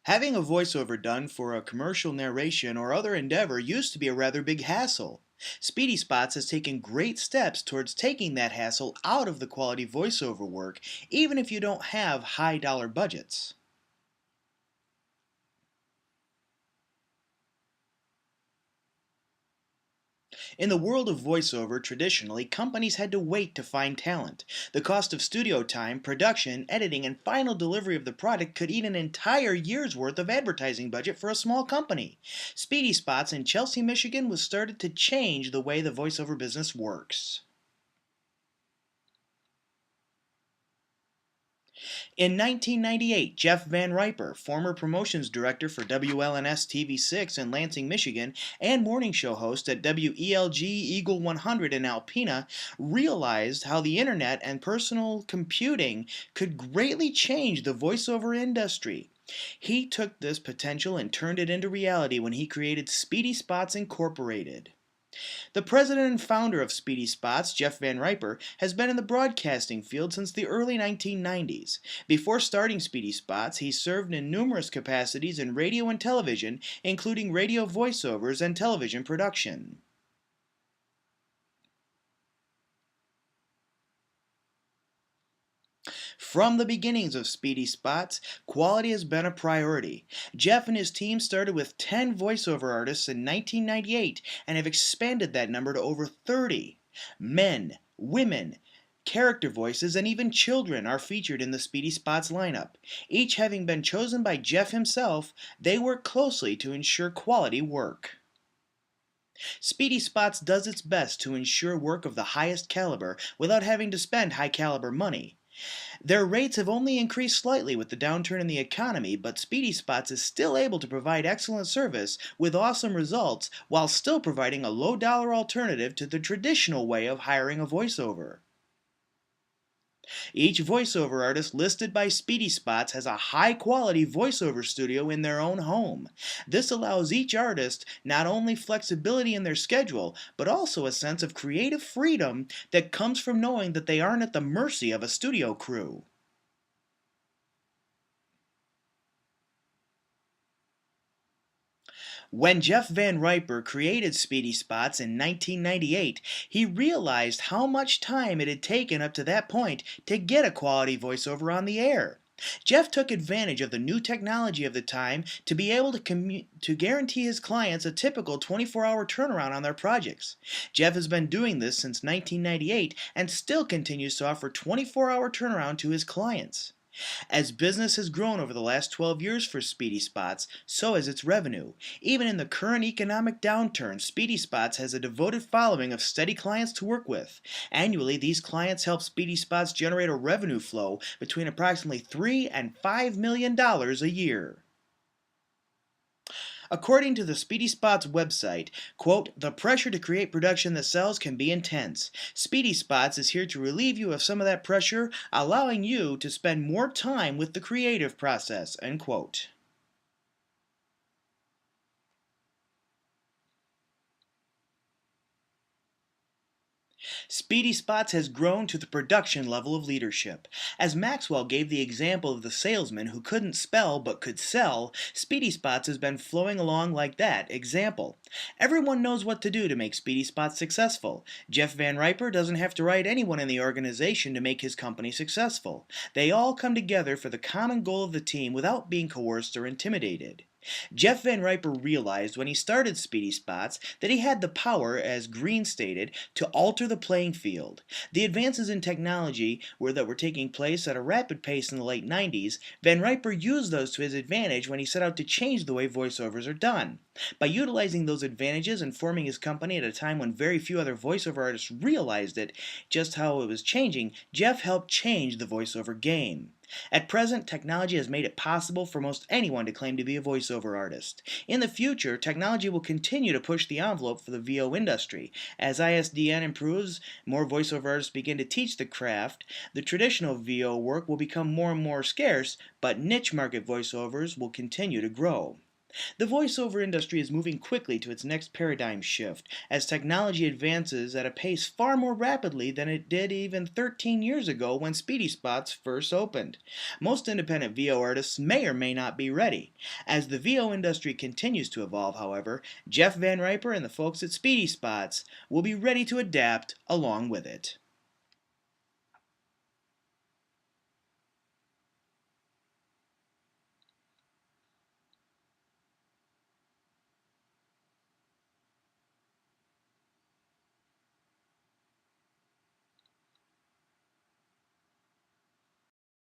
Having a voiceover done for a commercial narration or other endeavor used to be a rather big hassle. Speedy Spots has taken great steps towards taking that hassle out of the quality voiceover work, even if you don't have high dollar budgets. In the world of voiceover, traditionally, companies had to wait to find talent. The cost of studio time, production, editing, and final delivery of the product could eat an entire year's worth of advertising budget for a small company. Speedy Spots in Chelsea, Michigan was started to change the way the voiceover business works. In 1998, Jeff Van Riper, former promotions director for WLNS TV6 in Lansing, Michigan, and morning show host at WELG Eagle 100 in Alpena, realized how the internet and personal computing could greatly change the voiceover industry. He took this potential and turned it into reality when he created Speedy Spots Incorporated. The president and founder of Speedy Spots, Jeff Van Riper, has been in the broadcasting field since the early 1990s. Before starting Speedy Spots, he served in numerous capacities in radio and television, including radio voiceovers and television production. From the beginnings of Speedy Spots, quality has been a priority. Jeff and his team started with 10 voiceover artists in 1998 and have expanded that number to over 30. Men, women, character voices, and even children are featured in the Speedy Spots lineup. Each having been chosen by Jeff himself, they work closely to ensure quality work. Speedy Spots does its best to ensure work of the highest caliber without having to spend high caliber money. Their rates have only increased slightly with the downturn in the economy, but Speedy Spots is still able to provide excellent service with awesome results while still providing a low dollar alternative to the traditional way of hiring a voiceover. Each voiceover artist listed by Speedy Spots has a high quality voiceover studio in their own home. This allows each artist not only flexibility in their schedule, but also a sense of creative freedom that comes from knowing that they aren't at the mercy of a studio crew. When Jeff Van Riper created Speedy Spots in 1998, he realized how much time it had taken up to that point to get a quality voiceover on the air. Jeff took advantage of the new technology of the time to be able to guarantee his clients a typical 24-hour turnaround on their projects. Jeff has been doing this since 1998 and still continues to offer 24-hour turnaround to his clients. As business has grown over the last 12 years for Speedy Spots, so has its revenue. Even in the current economic downturn, Speedy Spots has a devoted following of steady clients to work with. Annually, these clients help Speedy Spots generate a revenue flow between approximately $3 and $5 million a year. According to the Speedy Spots website, quote, "The pressure to create production that sells can be intense. Speedy Spots is here to relieve you of some of that pressure, allowing you to spend more time with the creative process," end quote. Speedy Spots has grown to the production level of leadership. As Maxwell gave the example of the salesman who couldn't spell but could sell, Speedy Spots has been flowing along like that example. Everyone knows what to do to make Speedy Spots successful. Jeff Van Riper doesn't have to write anyone in the organization to make his company successful. They all come together for the common goal of the team without being coerced or intimidated. Jeff Van Riper realized when he started Speedy Spots that he had the power, as Green stated, to alter the playing field. The advances in technology that were taking place at a rapid pace in the late 90s, Van Riper used those to his advantage when he set out to change the way voiceovers are done. By utilizing those advantages and forming his company at a time when very few other voiceover artists realized just how it was changing, Jeff helped change the voiceover game. At present, technology has made it possible for most anyone to claim to be a voiceover artist. In the future, technology will continue to push the envelope for the VO industry. As ISDN improves, more voiceover artists begin to teach the craft, the traditional VO work will become more and more scarce, but niche market voiceovers will continue to grow. The voiceover industry is moving quickly to its next paradigm shift as technology advances at a pace far more rapidly than it did even 13 years ago when Speedy Spots first opened. Most independent VO artists may or may not be ready. As the VO industry continues to evolve, however, Jeff Van Riper and the folks at Speedy Spots will be ready to adapt along with it.